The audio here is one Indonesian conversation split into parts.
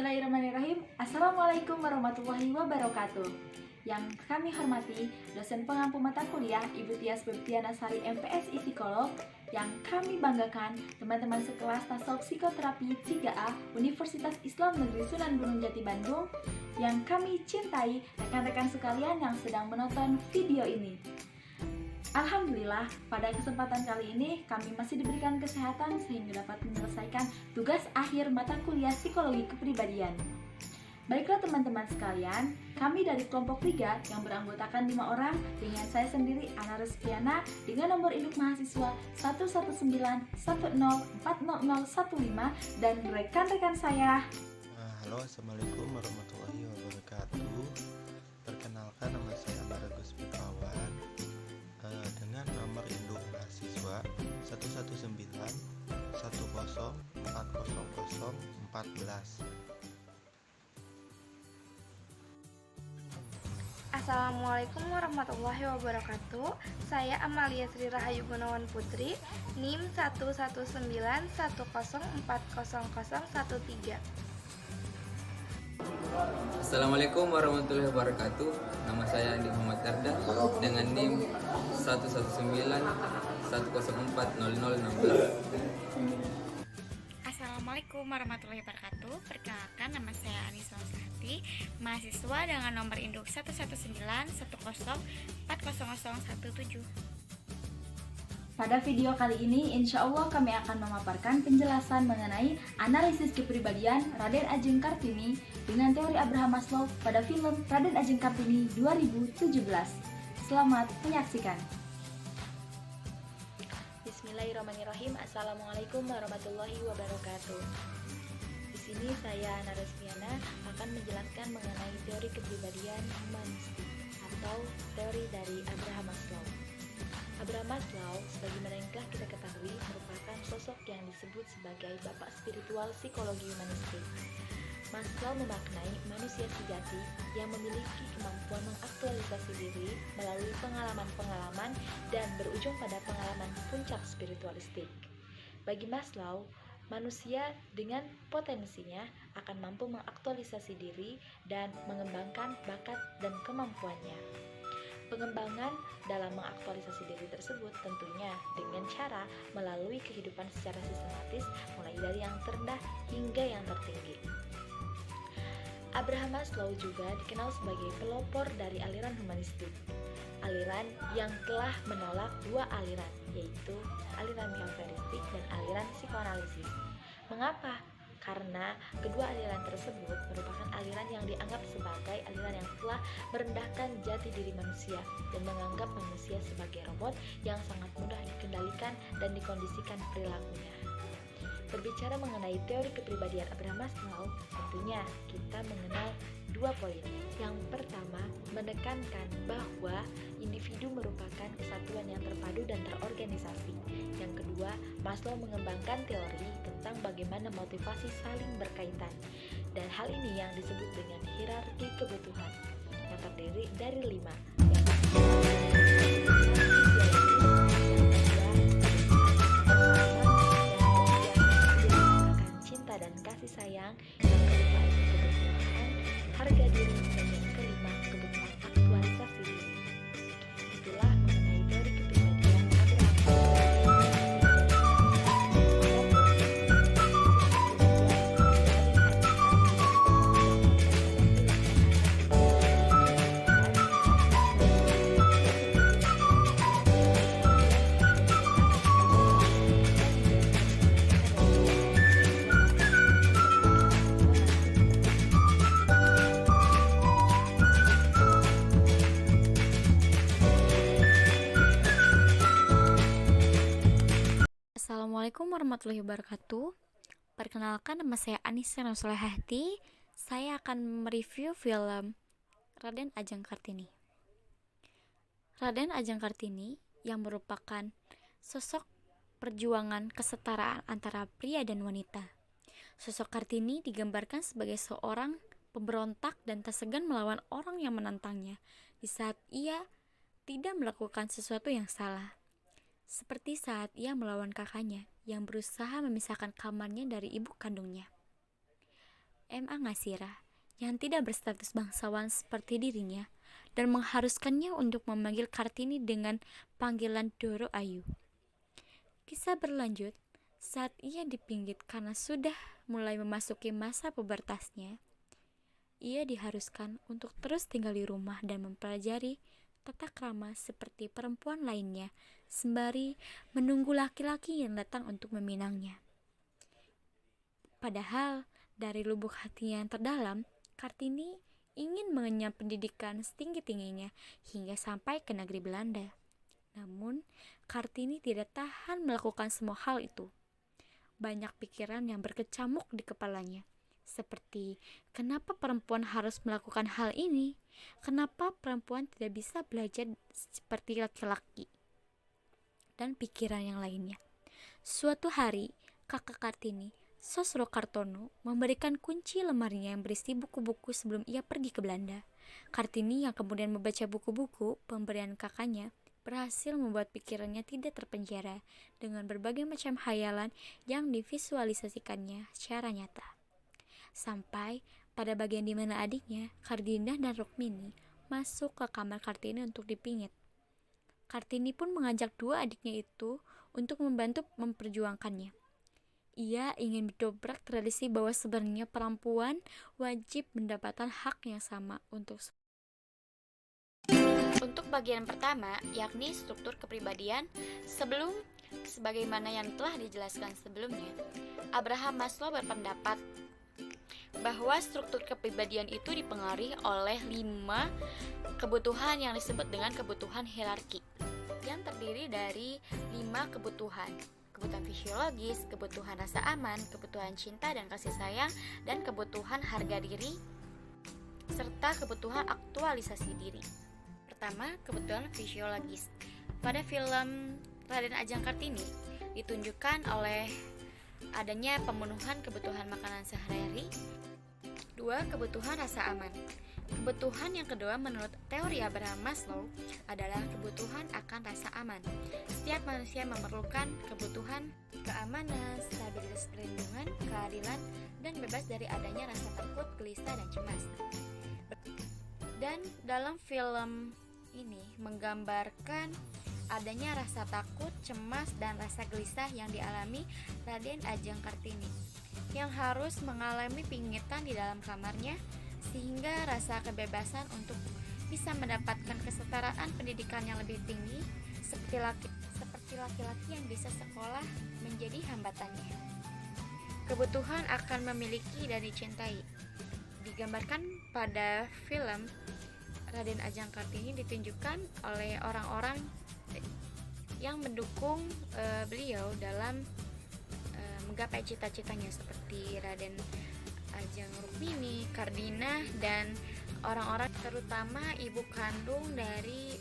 Bismillahirrahmanirrahim. Assalamualaikum warahmatullahi wabarakatuh. Yang kami hormati dosen pengampu mata kuliah Ibu Tias Bebtiana Sari MPSI Psikolog. Yang kami banggakan teman-teman sekelas Tasawuf Psikoterapi 3A Universitas Islam Negeri Sunan Gunung Jati Bandung. Yang kami cintai rekan-rekan sekalian yang sedang menonton video ini. Alhamdulillah, pada kesempatan kali ini kami masih diberikan kesehatan sehingga dapat menyelesaikan tugas akhir mata kuliah Psikologi Kepribadian. Baiklah teman-teman sekalian, kami dari kelompok 3 yang beranggotakan 5 orang dengan saya sendiri Ana Respiana dengan nomor induk mahasiswa 11910400015 dan rekan-rekan saya. Halo, assalamualaikum warahmatullahi wabarakatuh. Perkenalkan, nama saya Baragus Putrawan dengan nomor induk mahasiswa 11910400014. Assalamualaikum warahmatullahi wabarakatuh. Saya Amalia Sri Rahayu Gunawan Putri, NIM 11910404013. Assalamualaikum warahmatullahi wabarakatuh. Nama saya Andi Muhammad Darda dengan NIM 11910400016. Assalamualaikum warahmatullahi wabarakatuh. Perkenalkan, nama saya Anissa Sahti, mahasiswa dengan nomor induk 11910400017. Pada video kali ini, insya Allah kami akan memaparkan penjelasan mengenai analisis kepribadian Raden Ajeng Kartini dengan teori Abraham Maslow pada film Raden Ajeng Kartini 2017. Selamat menyaksikan. Bismillahirrahmanirrahim. Assalamualaikum warahmatullahi wabarakatuh. Di sini saya Ana Respiana akan menjelaskan mengenai teori kepribadian humanistik atau teori dari Abraham Maslow. Abraham Maslow, sebagaimana yang telah kita ketahui, merupakan sosok yang disebut sebagai bapak spiritual psikologi humanistik. Maslow memaknai manusia sejati yang memiliki kemampuan mengaktualisasi diri melalui pengalaman-pengalaman dan berujung pada pengalaman puncak spiritualistik. Bagi Maslow, manusia dengan potensinya akan mampu mengaktualisasi diri dan mengembangkan bakat dan kemampuannya. Pengembangan dalam mengaktualisasi diri tersebut tentunya dengan cara melalui kehidupan secara sistematis mulai dari yang terendah hingga yang tertinggi. Abraham Maslow juga dikenal sebagai pelopor dari aliran humanistik, aliran yang telah menolak dua aliran, yaitu aliran Miaveristik dan aliran psikoanalisis. Mengapa? Karena kedua aliran tersebut merupakan aliran yang dianggap sebagai aliran yang telah merendahkan jati diri manusia dan menganggap manusia sebagai robot yang sangat mudah dikendalikan dan dikondisikan perilakunya. Berbicara mengenai teori kepribadian Abraham Maslow, tentunya kita mengenal dua poin. Yang pertama, menekankan bahwa individu merupakan kesatuan yang terpadu dan terorganisasi. Yang kedua, Maslow mengembangkan teori tentang bagaimana motivasi saling berkaitan. Dan hal ini yang disebut dengan hierarki kebutuhan, yang terdiri dari 5. Dan kasih sayang, yang kedua kebutuhan harga diri, dan yang kelima kebutuhan aktualisasi diri. Itulah mengenai teori kepribadian Assalamualaikum warahmatullahi wabarakatuh. Perkenalkan, nama saya Anissa Hati. Saya akan mereview film Raden Ajeng Kartini. Raden Ajeng Kartini yang merupakan sosok perjuangan kesetaraan antara pria dan wanita. Sosok Kartini digambarkan sebagai seorang pemberontak dan tak segan melawan orang yang menantangnya di saat ia tidak melakukan sesuatu yang salah. Seperti saat ia melawan kakaknya yang berusaha memisahkan kamarnya dari ibu kandungnya. M.A. Ngasirah yang tidak berstatus bangsawan seperti dirinya dan mengharuskannya untuk memanggil Kartini dengan panggilan Doro Ayu. Kisah berlanjut saat ia dipinggit karena sudah mulai memasuki masa pubertasnya. Ia diharuskan untuk terus tinggal di rumah dan mempelajari tata krama seperti perempuan lainnya, sembari menunggu laki-laki yang datang untuk meminangnya. Padahal dari lubuk hatinya yang terdalam, Kartini ingin mengenyam pendidikan setinggi-tingginya hingga sampai ke negeri Belanda. Namun, Kartini tidak tahan melakukan semua hal itu. Banyak pikiran yang berkecamuk di kepalanya, seperti kenapa perempuan harus melakukan hal ini? Kenapa perempuan tidak bisa belajar seperti laki-laki? Dan pikiran yang lainnya. Suatu hari, kakak Kartini, Sosro Kartono, memberikan kunci lemarinya yang berisi buku-buku sebelum ia pergi ke Belanda. Kartini yang kemudian membaca buku-buku pemberian kakaknya berhasil membuat pikirannya tidak terpenjara dengan berbagai macam khayalan yang divisualisasikannya secara nyata. Sampai pada bagian di mana adiknya, Kardinah dan Rukmini, masuk ke kamar Kartini untuk dipingit. Kartini pun mengajak dua adiknya itu untuk membantu memperjuangkannya. Ia ingin mendobrak tradisi bahwa sebenarnya perempuan wajib mendapatkan hak yang sama untuk bagian pertama, yakni struktur kepribadian sebagaimana yang telah dijelaskan sebelumnya. Abraham Maslow berpendapat bahwa struktur kepribadian itu dipengaruhi oleh 5 kebutuhan yang disebut dengan kebutuhan hierarki, yang terdiri dari 5 kebutuhan fisiologis, kebutuhan rasa aman, kebutuhan cinta dan kasih sayang, dan kebutuhan harga diri, serta kebutuhan aktualisasi diri. Pertama, kebutuhan fisiologis. Pada film Raden Ajeng Kartini ditunjukkan oleh adanya pemenuhan kebutuhan makanan sehari-hari. 2. Kebutuhan rasa aman. Kebutuhan yang kedua menurut teori Abraham Maslow adalah kebutuhan akan rasa aman. Setiap manusia memerlukan kebutuhan keamanan, stabilitas perlindungan, keadilan, dan bebas dari adanya rasa takut, gelisah, dan cemas. Dan dalam film ini menggambarkan adanya rasa takut, cemas, dan rasa gelisah yang dialami Raden Ajeng Kartini, yang harus mengalami pingitan di dalam kamarnya, sehingga rasa kebebasan untuk bisa mendapatkan kesetaraan pendidikan yang lebih tinggi seperti laki-laki yang bisa sekolah menjadi hambatannya. Kebutuhan akan memiliki dan dicintai digambarkan pada film Raden Ajeng Kartini ditunjukkan oleh orang-orang yang mendukung beliau dalam menggapai cita-citanya seperti Raden Ajeng Rukmini, Kardinah, dan orang-orang terutama ibu kandung dari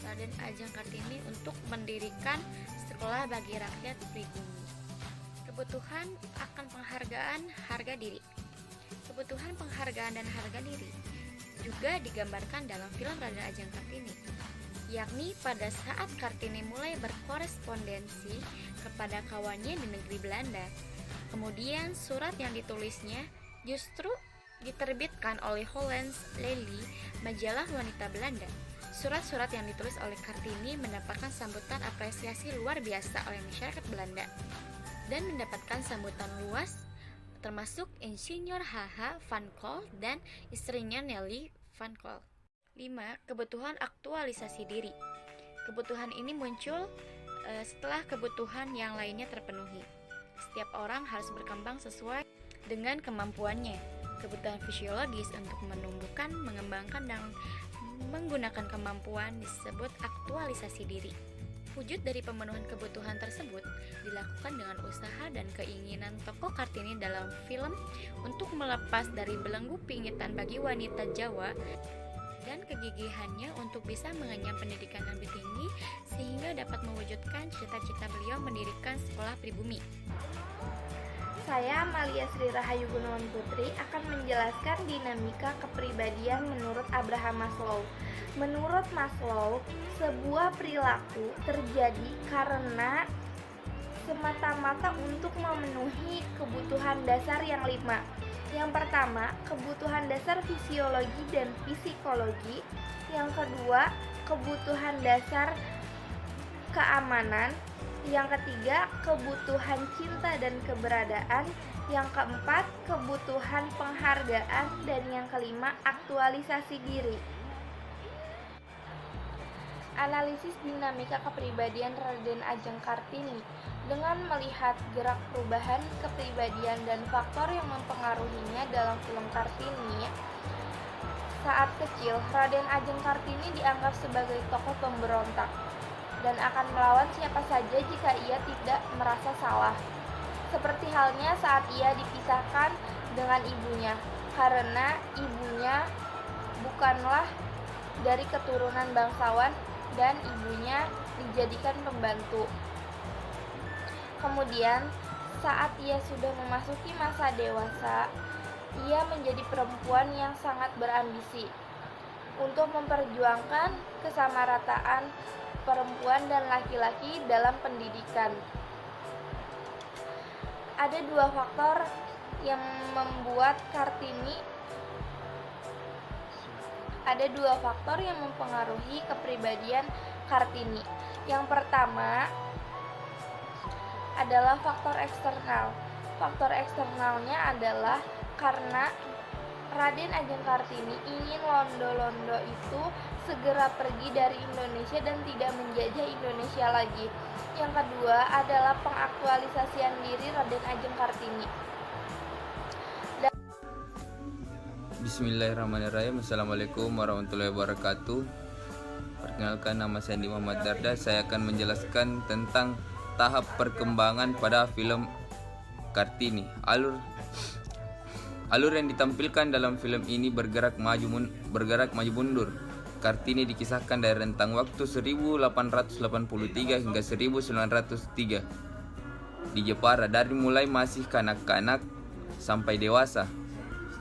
Raden Ajeng Kartini untuk mendirikan sekolah bagi rakyat pribumi. Kebutuhan akan penghargaan harga diri. Kebutuhan penghargaan dan harga diri juga digambarkan dalam film Raden Ajeng Kartini, yakni pada saat Kartini mulai berkorespondensi kepada kawannya di negeri Belanda. Kemudian surat yang ditulisnya justru diterbitkan oleh Hollands Lely, majalah wanita Belanda. Surat-surat yang ditulis oleh Kartini mendapatkan sambutan apresiasi luar biasa oleh masyarakat Belanda dan mendapatkan sambutan luas termasuk Insinyur H.H. van Col dan istrinya Nelly van Col. 5. Kebutuhan aktualisasi diri. Kebutuhan ini muncul setelah kebutuhan yang lainnya terpenuhi. Setiap orang harus berkembang sesuai dengan kemampuannya. Kebutuhan fisiologis untuk menumbuhkan, mengembangkan, dan menggunakan kemampuan disebut aktualisasi diri. Wujud dari pemenuhan kebutuhan tersebut dilakukan dengan usaha dan keinginan tokoh Kartini dalam film untuk melepas dari belenggu pingitan bagi wanita Jawa dan kegigihannya untuk bisa mengenyam pendidikan lebih tinggi sehingga dapat mewujudkan cita-cita beliau mendirikan sekolah pribumi. Saya Amalia Sri Rahayu Gunawan Putri akan menjelaskan dinamika kepribadian menurut Abraham Maslow. Menurut Maslow, sebuah perilaku terjadi karena semata-mata untuk memenuhi kebutuhan dasar yang 5. Yang pertama, kebutuhan dasar fisiologi dan psikologi. Yang kedua, kebutuhan dasar keamanan. Yang ketiga, kebutuhan cinta dan keberadaan. Yang keempat, kebutuhan penghargaan. Dan yang kelima, aktualisasi diri. Analisis dinamika kepribadian Raden Ajeng Kartini. Dengan melihat gerak perubahan kepribadian dan faktor yang mempengaruhinya dalam film Kartini, saat kecil Raden Ajeng Kartini dianggap sebagai tokoh pemberontak dan akan melawan siapa saja jika ia tidak merasa salah. Seperti halnya saat ia dipisahkan dengan ibunya, karena ibunya bukanlah dari keturunan bangsawan dan ibunya dijadikan pembantu. Kemudian, saat ia sudah memasuki masa dewasa, ia menjadi perempuan yang sangat berambisi untuk memperjuangkan kesamarataan perempuan dan laki-laki dalam pendidikan. Ada dua faktor yang mempengaruhi kepribadian Kartini. Yang pertama adalah faktor eksternal. Faktor eksternalnya adalah karena Raden Ajeng Kartini ingin londo-londo itu segera pergi dari Indonesia dan tidak menjajah Indonesia lagi. Yang kedua adalah pengaktualisasian diri Raden Ajeng Kartini. Bismillahirrahmanirrahim. Assalamualaikum warahmatullahi wabarakatuh. Perkenalkan, nama saya Andi Muhammad Darda. Saya akan menjelaskan tentang tahap perkembangan pada film Kartini. Alur yang ditampilkan dalam film ini bergerak maju mundur. Kartini dikisahkan dari rentang waktu 1883 hingga 1903 di Jepara, dari mulai masih kanak-kanak sampai dewasa.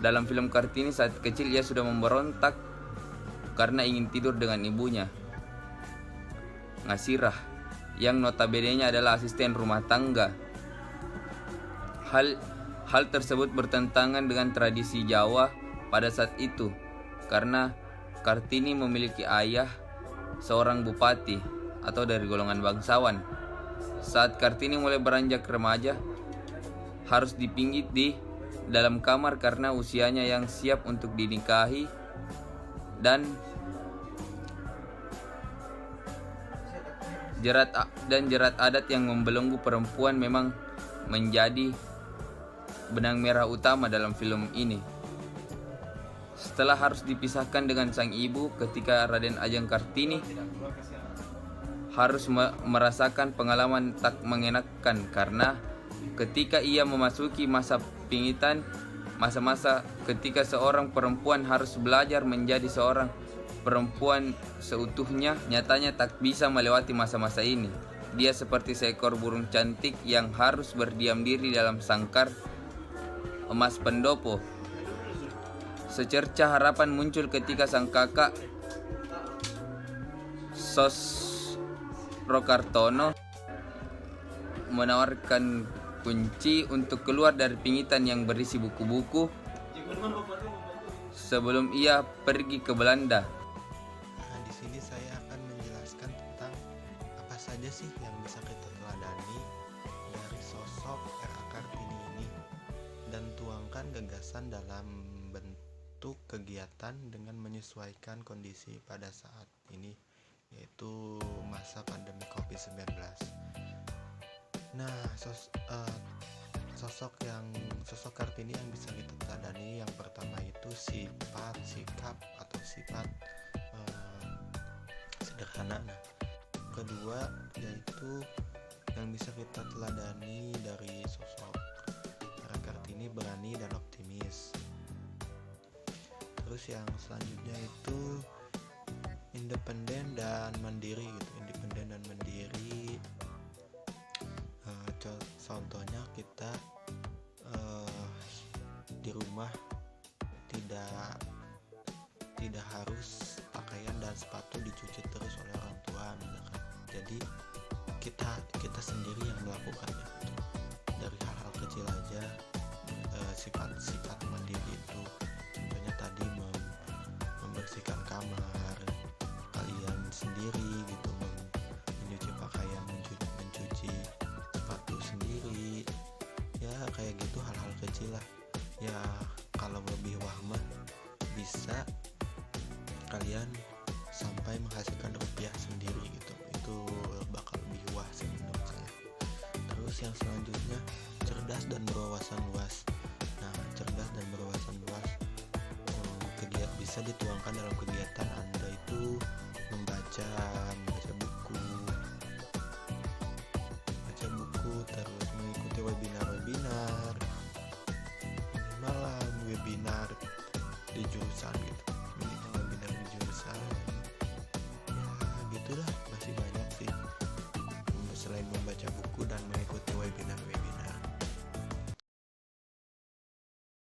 Dalam film Kartini, saat kecil ia sudah memberontak karena ingin tidur dengan ibunya, Ngasirah, yang notabene-nya adalah asisten rumah tangga. Hal tersebut bertentangan dengan tradisi Jawa pada saat itu, karena Kartini memiliki ayah seorang bupati atau dari golongan bangsawan. Saat Kartini mulai beranjak remaja, harus dipinggit di dalam kamar karena usianya yang siap untuk dinikahi, dan jerat adat yang membelenggu perempuan memang menjadi benang merah utama dalam film ini. Setelah harus dipisahkan dengan sang ibu, ketika Raden Ajeng Kartini harus merasakan pengalaman tak mengenakan, karena ketika ia memasuki masa pingitan, masa-masa ketika seorang perempuan harus belajar menjadi seorang perempuan seutuhnya, nyatanya tak bisa melewati masa-masa ini. Dia seperti seekor burung cantik yang harus berdiam diri dalam sangkar emas pendopo. Secercah harapan muncul ketika sang kakak Sosrokartono menawarkan kunci untuk keluar dari pingitan yang berisi buku-buku sebelum ia pergi ke Belanda. Nah, di sini saya akan menjelaskan tentang apa saja sih yang bisa kita teladani dari sosok R.A. Kartini ini dan tuangkan gagasan dalam bentuk kegiatan dengan menyesuaikan kondisi pada saat ini, yaitu masa pandemi COVID-19. Nah, sosok Kartini yang bisa kita teladani, yang pertama itu sifat sederhana. Nah, kedua yaitu yang bisa kita teladani dari sosok Kartini, berani dan optimis. Terus yang selanjutnya itu independen dan mandiri gitu. Contohnya kita di rumah tidak harus pakaian dan sepatu dicuci terus oleh orang tua misalkan. Jadi kita sendiri yang melakukannya sifat-sifat mandiri itu. Contohnya tadi membersihkan kamar kalian sendiri gitu, mencuci pakaian, mencuci sepatu sendiri, ya kayak gitu, hal-hal kecil lah. Ya kalau lebih wah mah bisa kalian sampai menghasilkan rupiah sendiri gitu, itu bakal lebih wah sih menurut saya. Terus yang selanjutnya, cerdas dan berwawasan luas. Nah, cerdas dan berwawasan luas bisa dituangkan dalam kegiatan Anda itu membaca buku, terus